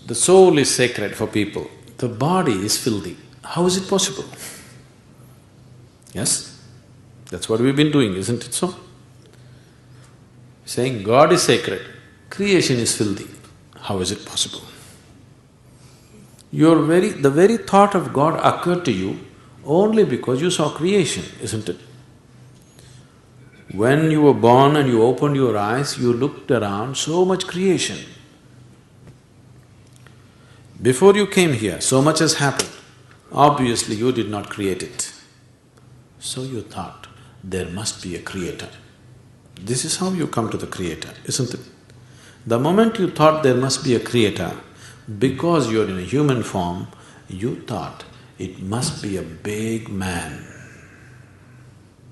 The soul is sacred for people, the body is filthy. How is it possible? Yes? That's what we've been doing, isn't it so? Saying God is sacred, creation is filthy. How is it possible? The very thought of God occurred to you only because you saw creation, isn't it? When you were born and you opened your eyes, you looked around, so much creation. Before you came here, so much has happened. Obviously, you did not create it. So you thought, there must be a creator. This is how you come to the creator, isn't it? The moment you thought there must be a creator, because you're in a human form, you thought it must be a big man.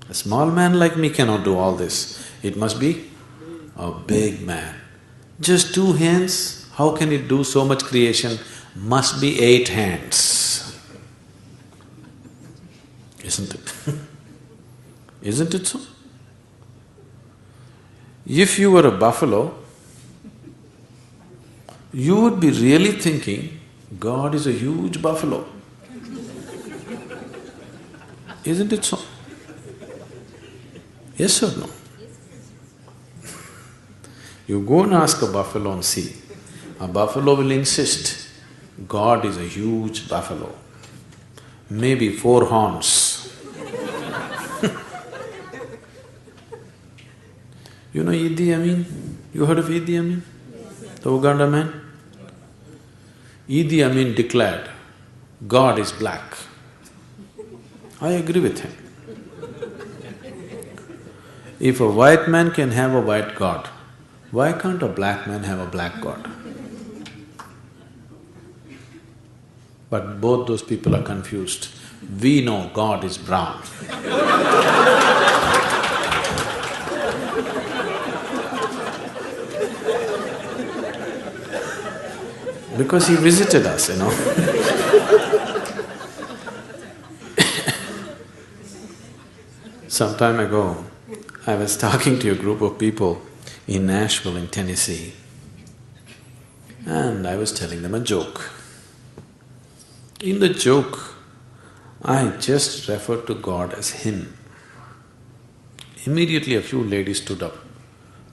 A small man like me cannot do all this. It must be a big man. Just 2 hands, how can it do so much creation? Must be 8 hands. Isn't it? Isn't it so? If you were a buffalo, you would be really thinking, God is a huge buffalo. Isn't it so? Yes or no? You go and ask a buffalo and see, a buffalo will insist, God is a huge buffalo, maybe 4 horns. You know Idi Amin? You heard of Idi Amin? The Uganda man? Idi Amin declared, God is black. I agree with him. If a white man can have a white God, why can't a black man have a black God? But both those people are confused. We know God is brown. Because he visited us, you know. Some time ago, I was talking to a group of people in Nashville in Tennessee, and I was telling them a joke. In the joke, I just referred to God as Him. Immediately a few ladies stood up.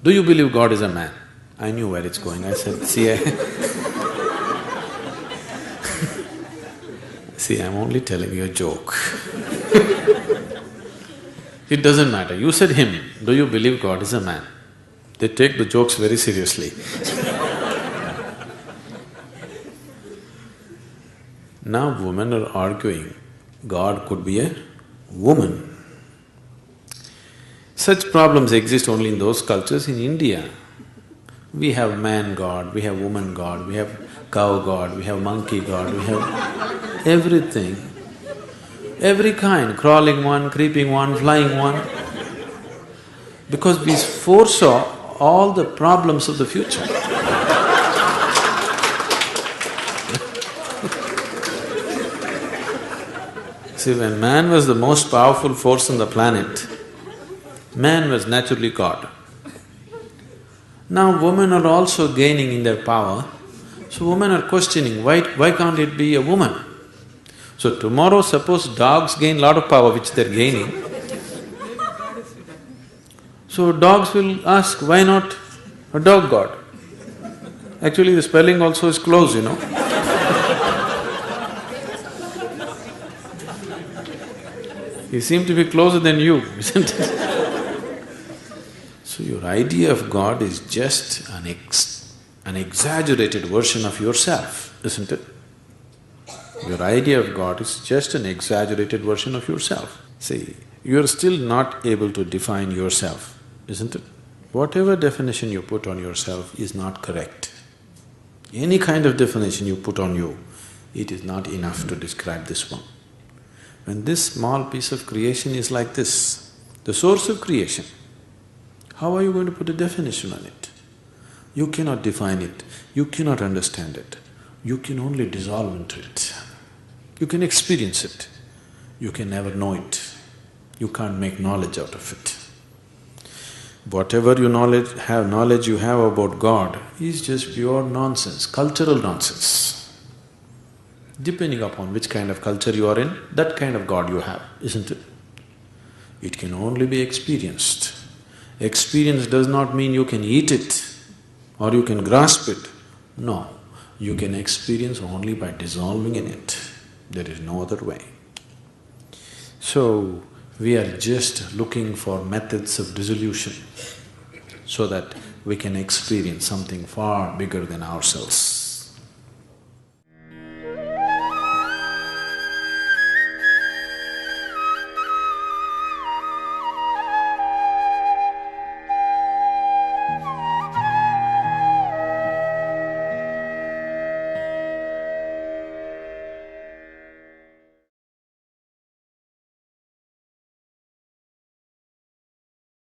Do you believe God is a man? I knew where it's going. I said, see, I'm only telling you a joke. It doesn't matter. You said Him. Do you believe God is a man? They take the jokes very seriously. Now women are arguing, God could be a woman. Such problems exist only in those cultures. In India, we have man God, we have woman God, we have cow God, we have monkey God, we have everything. Every kind, crawling one, creeping one, flying one. Because we foresaw all the problems of the future. See, when man was the most powerful force on the planet, man was naturally God. Now women are also gaining in their power, so women are questioning, why can't it be a woman? So tomorrow suppose dogs gain lot of power which they're gaining, so dogs will ask, why not a dog god? Actually the spelling also is close, you know. He seemed to be closer than you, isn't it? So your idea of God is just an exaggerated version of yourself, isn't it? Your idea of God is just an exaggerated version of yourself. See, you're still not able to define yourself, isn't it? Whatever definition you put on yourself is not correct. Any kind of definition you put on you, it is not enough to describe this one. When this small piece of creation is like this, the source of creation, how are you going to put a definition on it? You cannot define it, you cannot understand it, you can only dissolve into it. You can experience it, you can never know it, you can't make knowledge out of it. Whatever knowledge you have about God is just pure nonsense, cultural nonsense. Depending upon which kind of culture you are in, that kind of God you have, isn't it? It can only be experienced. Experience does not mean you can eat it or you can grasp it. No, you can experience only by dissolving in it. There is no other way. So, we are just looking for methods of dissolution so that we can experience something far bigger than ourselves.